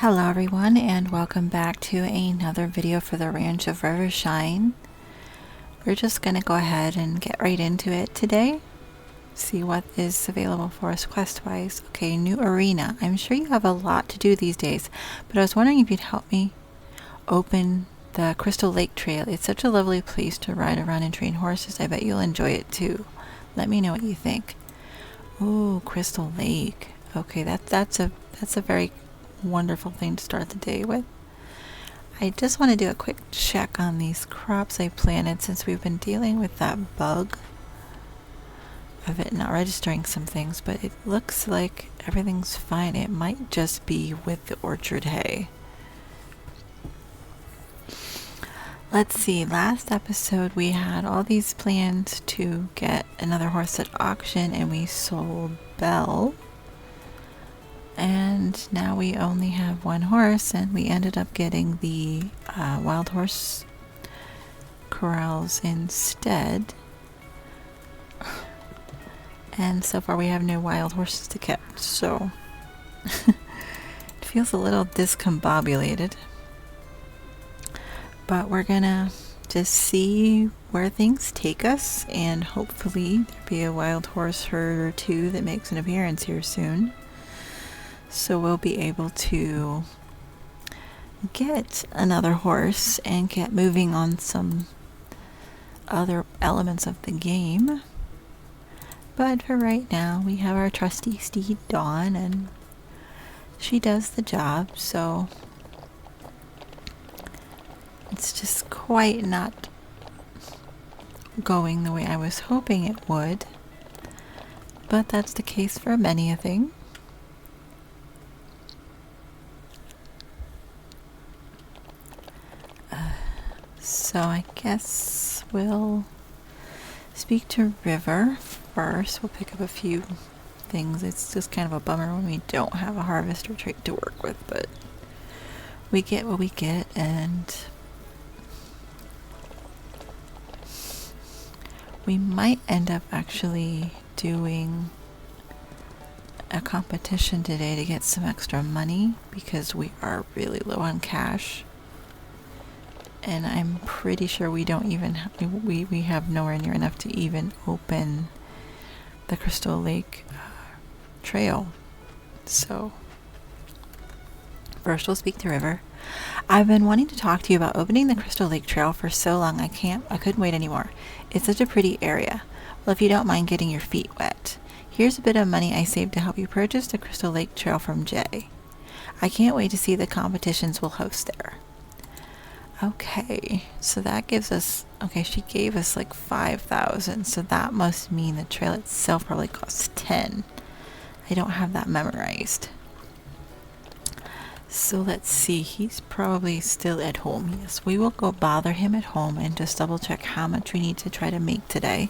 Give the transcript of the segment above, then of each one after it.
Hello everyone, and welcome back to another video for the Ranch of Rivershine. We're just going to go ahead and get right into it today. See what is available for us quest-wise. Okay, new arena. I'm sure you have a lot to do these days, but I was wondering if you'd help me open the Crystal Lake Trail. It's such a lovely place to ride around and train horses. I bet you'll enjoy it too. Let me know what you think. Ooh, Crystal Lake. Okay, that's a very wonderful thing to start the day with. I just want to do a quick check on these crops I planted since we've been dealing with that bug of it not registering some things, but it looks like everything's fine. It might just be with the orchard hay. Let's see, last episode we had all these plans to get another horse at auction and we sold Belle. And now we only have one horse, and we ended up getting the wild horse corrals instead. And so far we have no wild horses to keep, so it feels a little discombobulated. But we're gonna just see where things take us, and hopefully there'll be a wild horse herd or two that makes an appearance here soon. So we'll be able to get another horse and get moving on some other elements of the game. But for right now, we have our trusty steed Dawn, and she does the job, so it's just quite not going the way I was hoping it would. But that's the case for many a thing. So I guess we'll speak to River first. We'll pick up a few things. It's just kind of a bummer when we don't have a harvester trait to work with, but we get what we get, and we might end up actually doing a competition today to get some extra money because we are really low on cash. And I'm pretty sure we don't even we have nowhere near enough to even open the Crystal Lake Trail. So first we'll speak to River. I've been wanting to talk to you about opening the Crystal Lake Trail for so long I couldn't wait anymore. It's such a pretty area. Well, if you don't mind getting your feet wet, here's a bit of money I saved to help you purchase the Crystal Lake Trail from Jay. I can't wait to see the competitions we'll host there. Okay, so that gives us, okay, she gave us like 5,000, so that must mean the trail itself probably costs 10. I don't have that memorized. So let's see, he's probably still at home. Yes, we will go bother him at home and just double check how much we need to try to make today.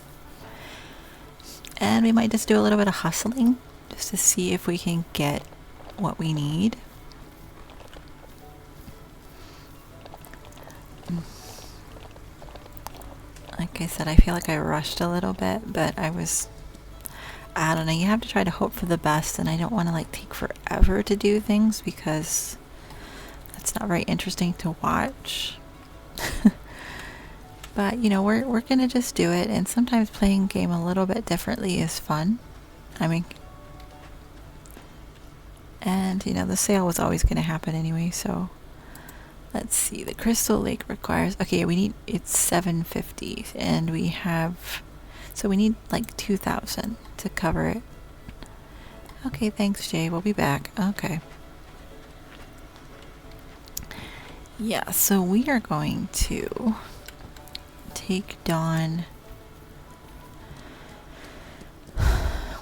And we might just do a little bit of hustling just to see if we can get what we need. Like I said, I feel like I rushed a little bit, but I don't know, you have to try to hope for the best, and I don't want to like take forever to do things because that's not very interesting to watch. But you know, we're gonna just do it, and sometimes playing game a little bit differently is fun. I mean, and you know, the sale was always gonna happen anyway, so let's see, the Crystal Lake requires, okay, it's 750, and we have, so we need like 2,000 to cover it. Okay, thanks Jay, we'll be back. Okay. Yeah, so we are going to take Dawn.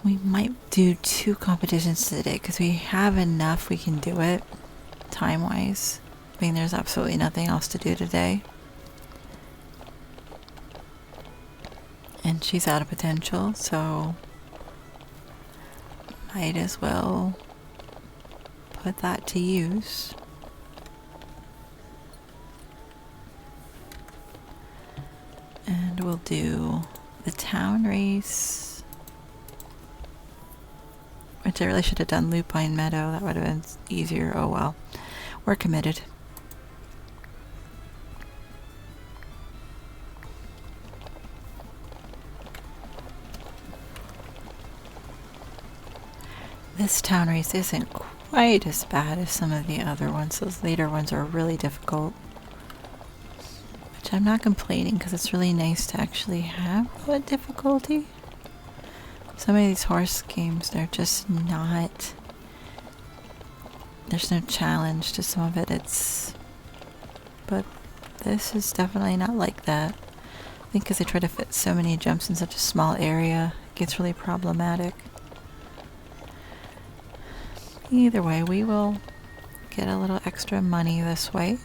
We might do 2 competitions today because we have enough, we can do it time-wise. I mean, there's absolutely nothing else to do today. And she's out of potential, so might as well put that to use. And we'll do the town race, which I really should have done Lupine Meadow. That would have been easier. Oh well. we're committed. This town race isn't quite as bad as some of the other ones. Those later ones are really difficult. Which I'm not complaining, because it's really nice to actually have a difficulty. Some of these horse games, they're just not... There's no challenge to some of it. But this is definitely not like that. I think because they try to fit so many jumps in such a small area, it gets really problematic. Either way, we will get a little extra money this way.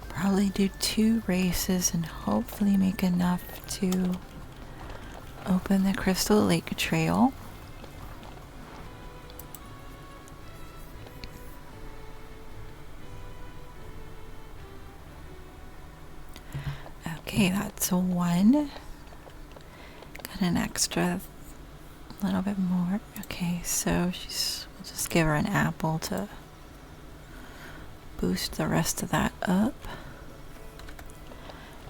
Probably do 2 races and hopefully make enough to open the Crystal Lake Trail. Okay, that's 1. Got an extra little bit more. Okay, so we'll just give her an apple to boost the rest of that up.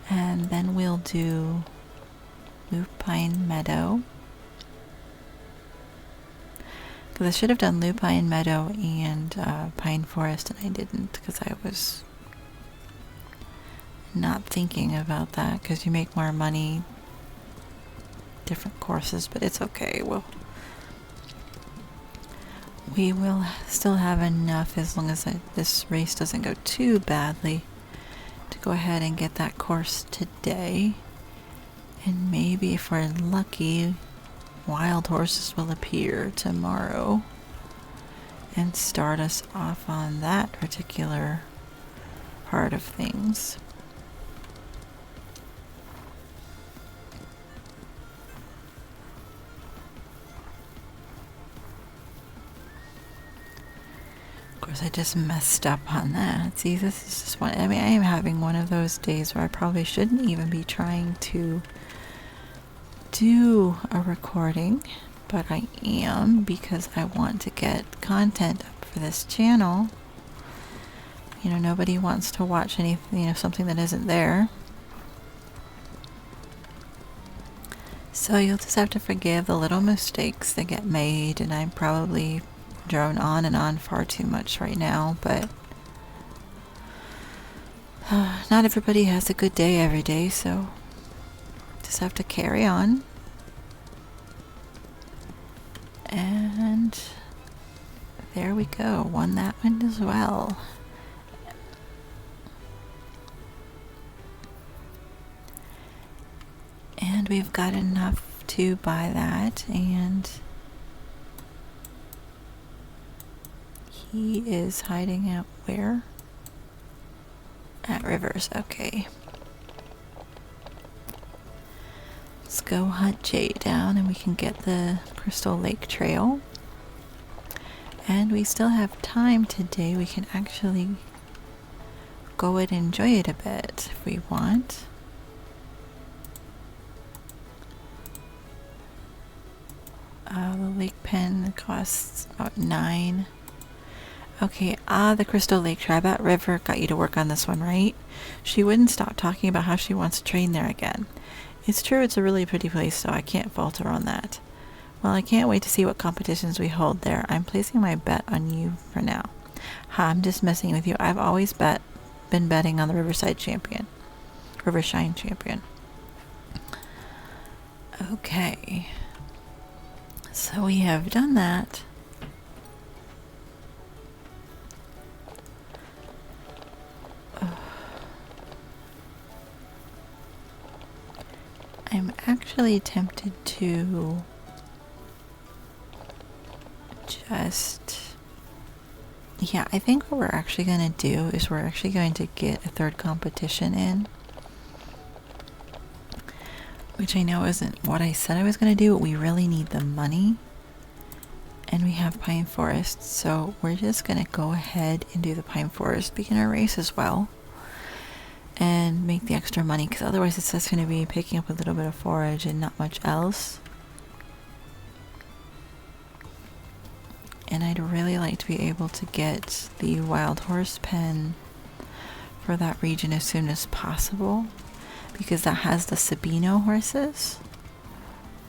And then we'll do Lupine Meadow. Because I should have done Lupine Meadow and Pine Forest, and I didn't because I was not thinking about that, because you make more money different courses, but it's okay. We will still have enough as long as this race doesn't go too badly to go ahead and get that course today. And maybe if we're lucky, wild horses will appear tomorrow and start us off on that particular part of things. Of course, I just messed up on that. See, this is just one. I mean, I am having one of those days where I probably shouldn't even be trying to do a recording, but I am, because I want to get content up for this channel. You know, nobody wants to watch anything, you know, something that isn't there. So you'll just have to forgive the little mistakes that get made, and I'm probably drone on and on far too much right now, but not everybody has a good day every day, so just have to carry on. And there we go, won that one as well. And we've got enough to buy that, and he is hiding out where? At Rivers, okay. Let's go hunt Jade down and we can get the Crystal Lake Trail. And we still have time today. We can actually go and enjoy it a bit if we want. The lake pen costs about 9. Okay, the Crystal Lake Trail. I bet River got you to work on this one, right? She wouldn't stop talking about how she wants to train there again. It's true, it's a really pretty place, so I can't fault her on that. Well, I can't wait to see what competitions we hold there. I'm placing my bet on you for now. Ha, I'm just messing with you. I've always been betting on the Riverside champion. Rivershine champion. Okay. So we have done that. I'm actually tempted to just... Yeah, I think what we're actually going to do is we're actually going to get a 3rd competition in. Which I know isn't what I said I was going to do, but we really need the money. And we have Pine Forest, so we're just going to go ahead and do the Pine Forest beginner race as well. And make the extra money, because otherwise it's just going to be picking up a little bit of forage and not much else. and I'd really like to be able to get the wild horse pen for that region as soon as possible, because that has the Sabino horses,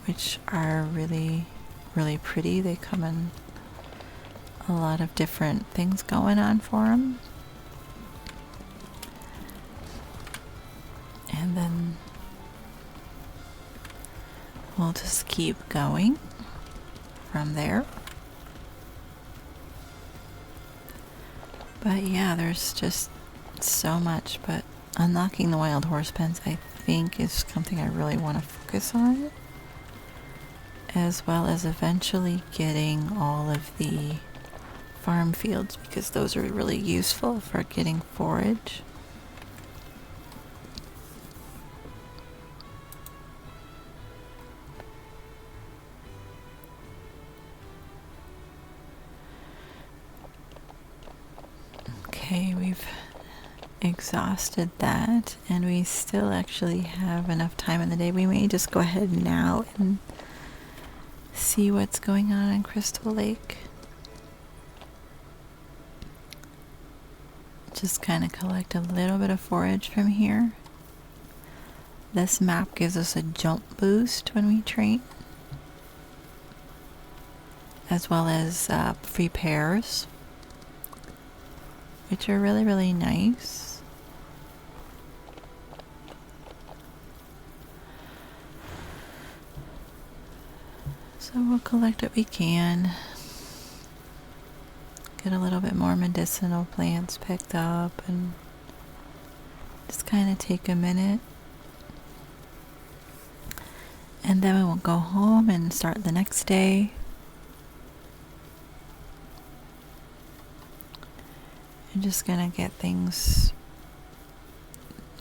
which are really, really pretty. They come in a lot of different things going on for them. And then we'll just keep going from there. But yeah, there's just so much, but unlocking the wild horse pens I think is something I really want to focus on, as well as eventually getting all of the farm fields, because those are really useful for getting forage. Okay, we've exhausted that, and we still actually have enough time in the day. We may just go ahead now and see what's going on in Crystal Lake. Just kind of collect a little bit of forage from here. This map gives us a jump boost when we train, as well as free pairs, which are really, really nice. So we'll collect what we can. Get a little bit more medicinal plants picked up and just kind of take a minute. And then we will go home and start the next day. I'm just gonna get things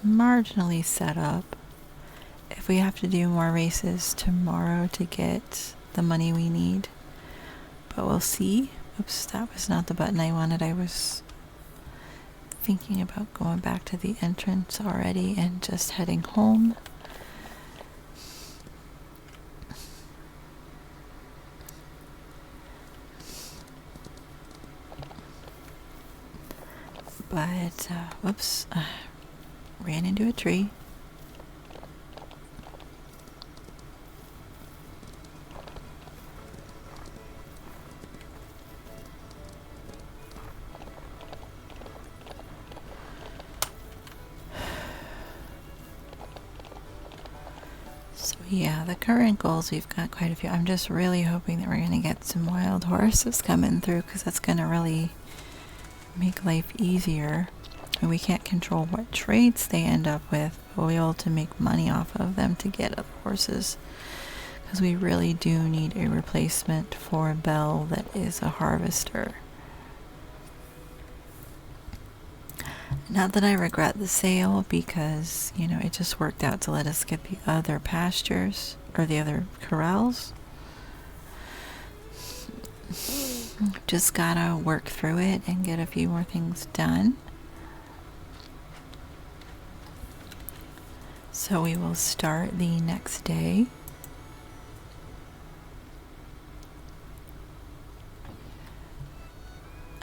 marginally set up. If we have to do more races tomorrow to get the money we need, but we'll see. Oops, that was not the button I wanted. I was thinking about going back to the entrance already and just heading home. But, whoops, ran into a tree. So yeah, the current goals, we've got quite a few. I'm just really hoping that we're going to get some wild horses coming through, because that's going to really make life easier. And we can't control what traits they end up with, but we'll be able to make money off of them to get other horses, because we really do need a replacement for Belle that is a harvester. Not that I regret the sale, because, you know, it just worked out to let us get the other pastures, or the other corrals. Just gotta work through it and get a few more things done. So we will start the next day.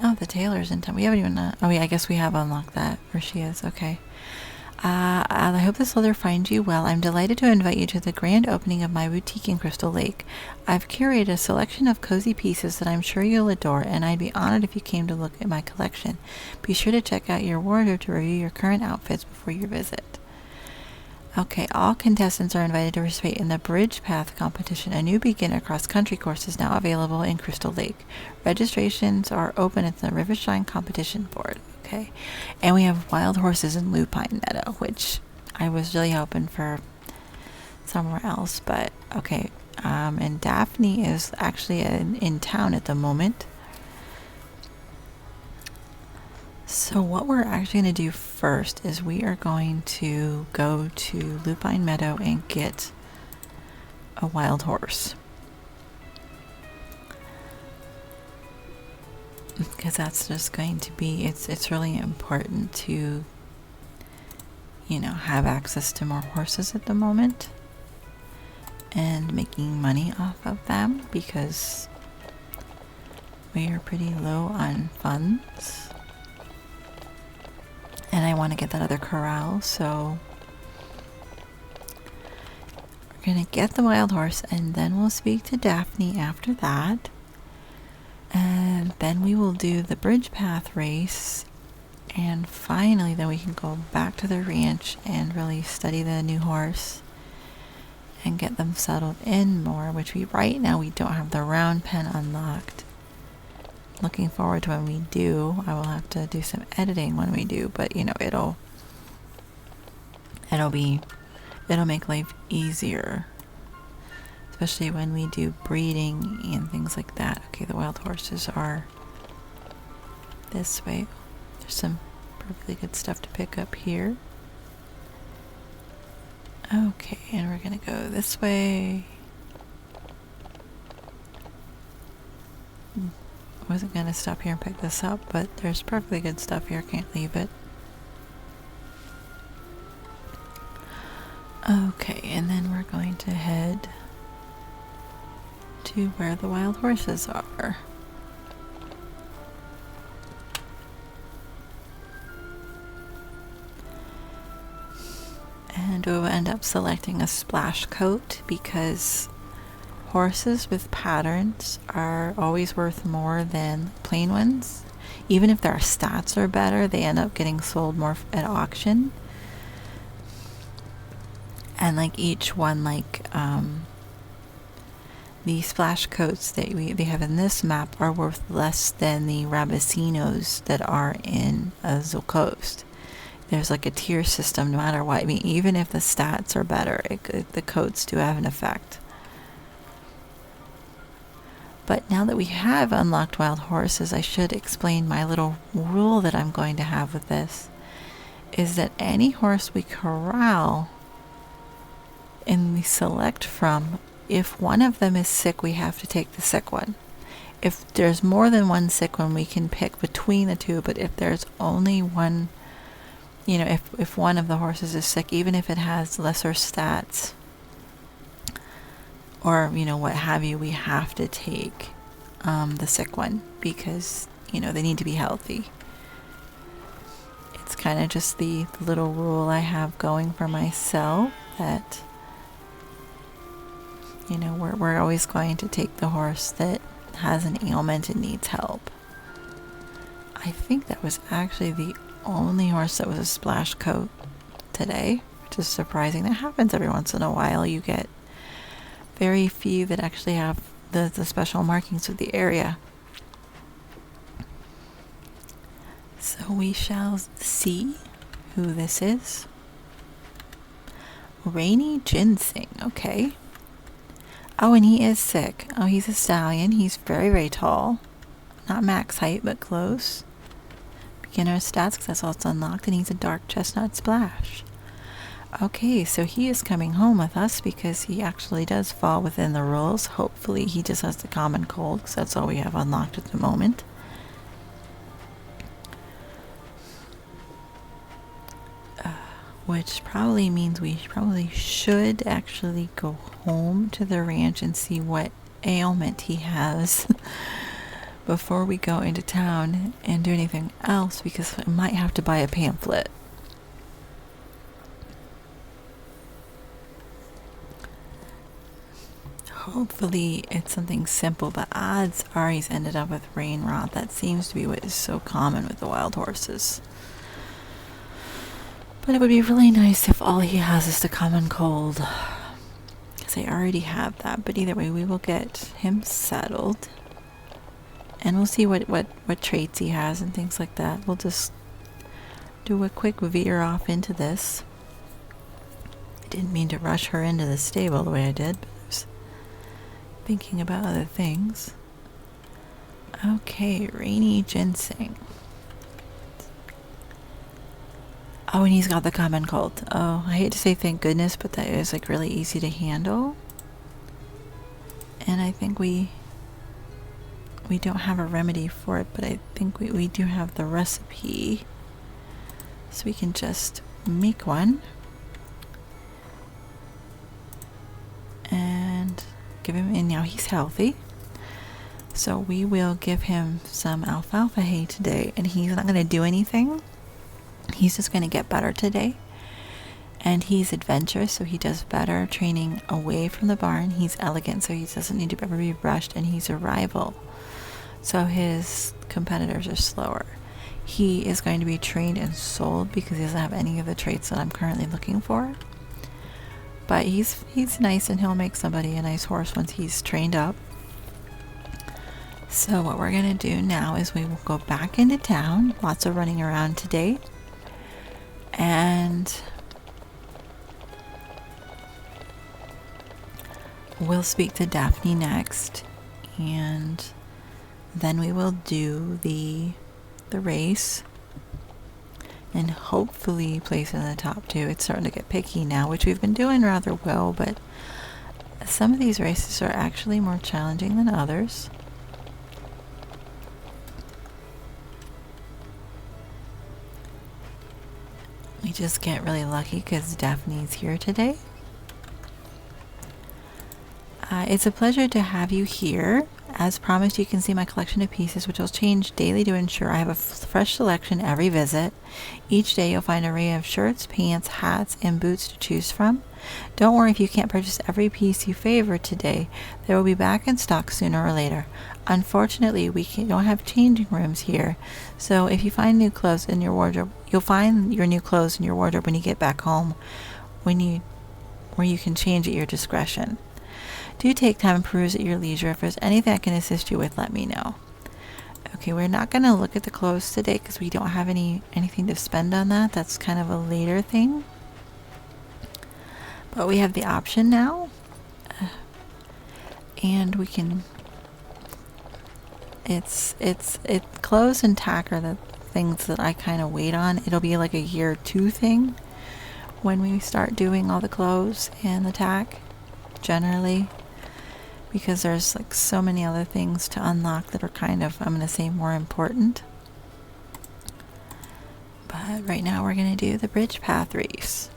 Oh, the tailor's in town. We haven't even... oh, yeah, I guess we have unlocked that. Where she is. Okay. I hope this leather finds you well. I'm delighted to invite you to the grand opening of my boutique in Crystal Lake. I've curated a selection of cozy pieces that I'm sure you'll adore, and I'd be honored if you came to look at my collection. Be sure to check out your wardrobe to review your current outfits before your visit. Okay, all contestants are invited to participate in the Bridge Path competition. A new beginner cross-country course is now available in Crystal Lake. Registrations are open at the Rivershine competition board. Okay, and we have wild horses in Lupine Meadow, which I was really hoping for somewhere else, but okay. And Daphne is actually in town at the moment. So what we're actually going to do first is we are going to go to Lupine Meadow and get a wild horse, because that's just going to be, it's really important to, you know, have access to more horses at the moment and making money off of them, because we are pretty low on funds. And I want to get that other corral, so we're going to get the wild horse, and then we'll speak to Daphne after that. And then we will do the bridge path race. And finally, then we can go back to the ranch and really study the new horse and get them settled in more, which right now we don't have the round pen unlocked. Looking forward to when we do. I will have to do some editing when we do, but you know, it'll make life easier, especially when we do breeding and things like that. Okay, the wild horses are this way. There's some perfectly good stuff to pick up here. Okay, and we're gonna go this way. I wasn't gonna stop here and pick this up, but there's perfectly good stuff here. Can't leave it. Okay, and then we're going to head to where the wild horses are. And we'll end up selecting a splash coat because horses with patterns are always worth more than plain ones. Even if their stats are better, they end up getting sold more at auction. And like each one, like the splash coats that they have in this map are worth less than the Rabicinos that are in Azul Coast. There's like a tier system no matter what. I mean, even if the stats are better, the coats do have an effect. But now that we have unlocked wild horses, I should explain my little rule that I'm going to have with this. Is that any horse we corral and we select from, if one of them is sick, we have to take the sick one. If there's more than one sick one, we can pick between the two. But if there's only one, you know, if one of the horses is sick, even if it has lesser stats or, you know, what have you, we have to take the sick one because, you know, they need to be healthy. It's kind of just the little rule I have going for myself that, you know, we're always going to take the horse that has an ailment and needs help. I think that was actually the only horse that was a splash coat today, which is surprising. That happens every once in a while. You get very few that actually have the special markings of the area. So we shall see who this is. Rainy Ginseng, okay. Oh, and he is sick. Oh, he's a stallion. He's very, very tall. Not max height, but close. Beginner stats, because that's all it's unlocked, and he's a dark chestnut splash. Okay, so he is coming home with us because he actually does fall within the rules. Hopefully he just has the common cold, because that's all we have unlocked at the moment. Which probably means we probably should actually go home to the ranch and see what ailment he has before we go into town and do anything else, because I might have to buy a pamphlet. Hopefully it's something simple, but odds are he's ended up with rain rot. That seems to be what is so common with the wild horses. But it would be really nice if all he has is the common cold, because I already have that. But either way, we will get him settled, and we'll see what traits he has and things like that. We'll just do a quick veer off into this. I didn't mean to rush her into the stable the way I did, but I was thinking about other things. Okay, Rainy Ginseng. Oh, and he's got the common cold. Oh, I hate to say thank goodness, but that is like really easy to handle. And I think we don't have a remedy for it, but I think we do have the recipe. So we can just make one. And give him, and now he's healthy. So we will give him some alfalfa hay today, and he's not going to do anything. He's just going to get better today. And he's adventurous, so he does better training away from the barn. He's elegant, so he doesn't need to ever be brushed, and he's a rival, so his competitors are slower. He is going to be trained and sold because he doesn't have any of the traits that I'm currently looking for. But he's nice, and he'll make somebody a nice horse once he's trained up. So what we're going to do now is we will go back into town. Lots of running around today. And we'll speak to Daphne next. And then we will do the race. And hopefully place in the top 2. It's starting to get picky now, which we've been doing rather well. But some of these races are actually more challenging than others. We just get really lucky because Daphne's here today. It's a pleasure to have you here. As promised, you can see my collection of pieces, which will change daily to ensure I have a fresh selection every visit. Each day you'll find an array of shirts, pants, hats, and boots to choose from. Don't worry if you can't purchase every piece you favor today. They will be back in stock sooner or later. Unfortunately, we don't have changing rooms here, so if you find new clothes in your wardrobe, you'll find your new clothes in your wardrobe when you get back home, where you can change at your discretion. Do take time and peruse at your leisure. If there's anything I can assist you with, let me know. Okay, we're not going to look at the clothes today because we don't have anything to spend on that. That's kind of a later thing. But we have the option now. And we can... It's clothes and tack are the things that I kind of wait on. It'll be like a year 2 thing when we start doing all the clothes and the tack, generally. Because there's like so many other things to unlock that are kind of, I'm going to say, more important. But right now we're going to do the bridge path race.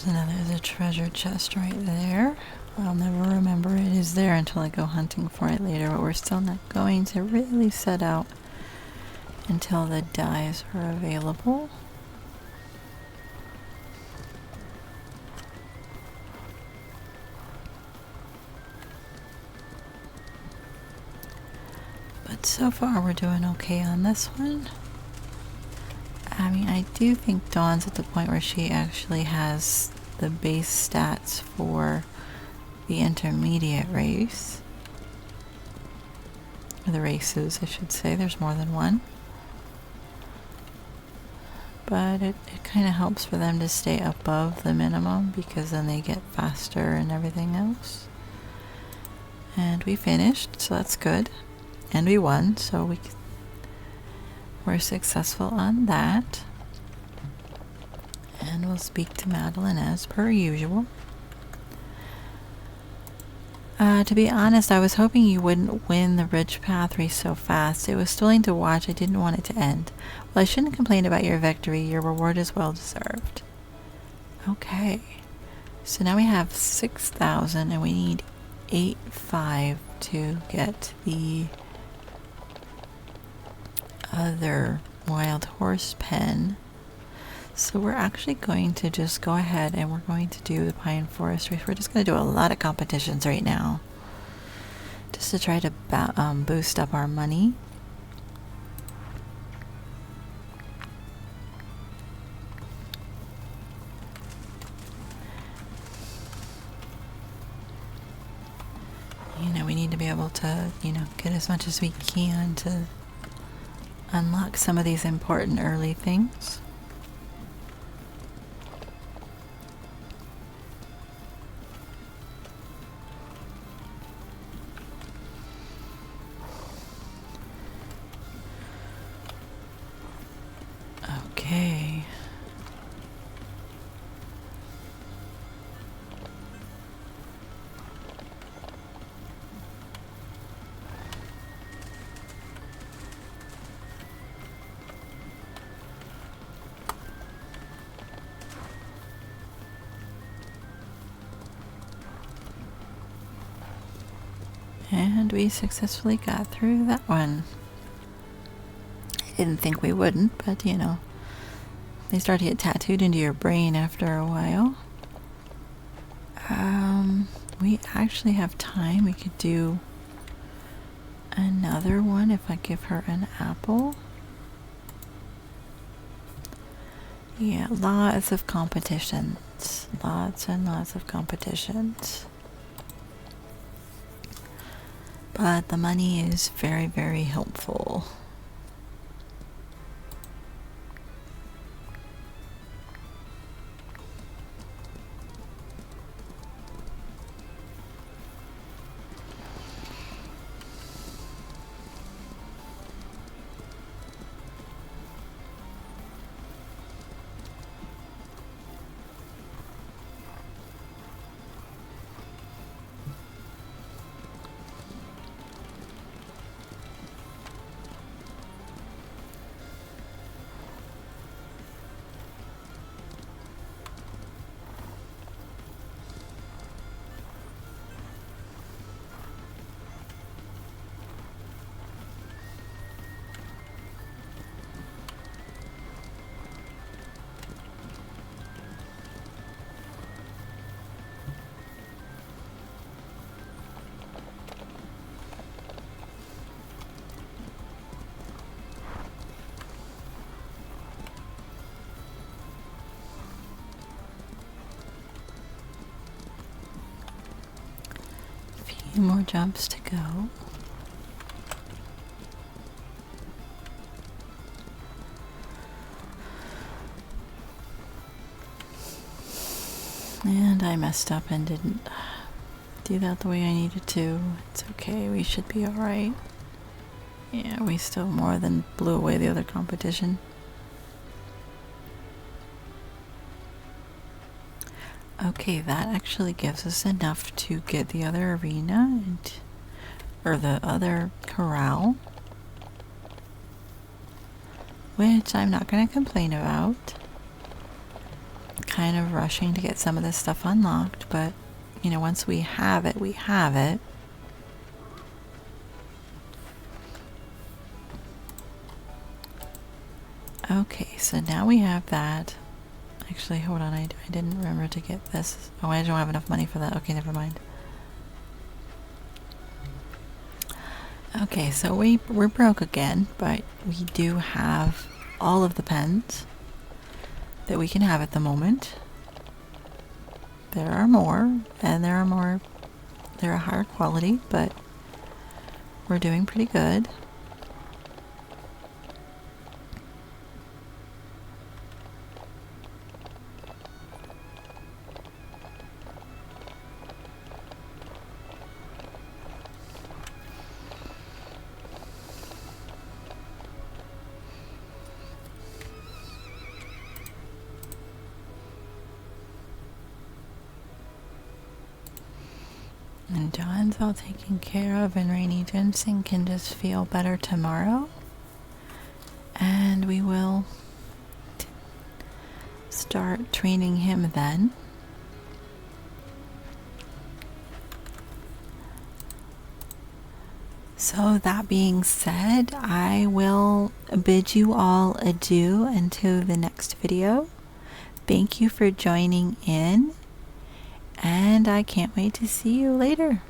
There's a treasure chest right there. I'll never remember it is there until I go hunting for it later, but we're still not going to really set out until the dyes are available. But so far we're doing okay on this one. I mean, I do think Dawn's at the point where she actually has the base stats for the intermediate race. Or the races, I should say. There's more than one. But it kind of helps for them to stay above the minimum because then they get faster and everything else. And we finished, so that's good. And we won, so we're successful on that. And we'll speak to Madeline as per usual. To be honest, I was hoping you wouldn't win the Ridge Path race so fast. It was thrilling to watch. I didn't want it to end. Well, I shouldn't complain about your victory. Your reward is well deserved. Okay. So now we have 6,000 and we need 8,500 to get the other wild horse pen. So we're actually going to just go ahead and we're going to do the Pine Forest race. We're just going to do a lot of competitions right now just to try to boost up our money. You know, we need to be able to, get as much as we can to unlock some of these important early things. And we successfully got through that one. I didn't think we wouldn't, but you know, they start to get tattooed into your brain after a while. We actually have time. We could do another one if I give her an apple. Yeah, lots of competitions. Lots and lots of competitions. But the money is very, very helpful. Few more jumps to go. And I messed up and didn't do that the way I needed to. It's okay, we should be alright. Yeah, we still more than blew away the other competition. Okay, that actually gives us enough to get the other arena or the other corral, which I'm not going to complain about. Kind of rushing to get some of this stuff unlocked, but you know, once we have it, we have it. Okay, so now we have that. Actually, hold on, I didn't remember to get this. Oh, I don't have enough money for that. Okay, never mind. Okay, so we're broke again, but we do have all of the pens that we can have at the moment. There are more, and they're a higher quality, but we're doing pretty good. And John's all taken care of, and Rainy Jensen can just feel better tomorrow. And we will start training him then. So that being said, I will bid you all adieu until the next video. Thank you for joining in, and I can't wait to see you later.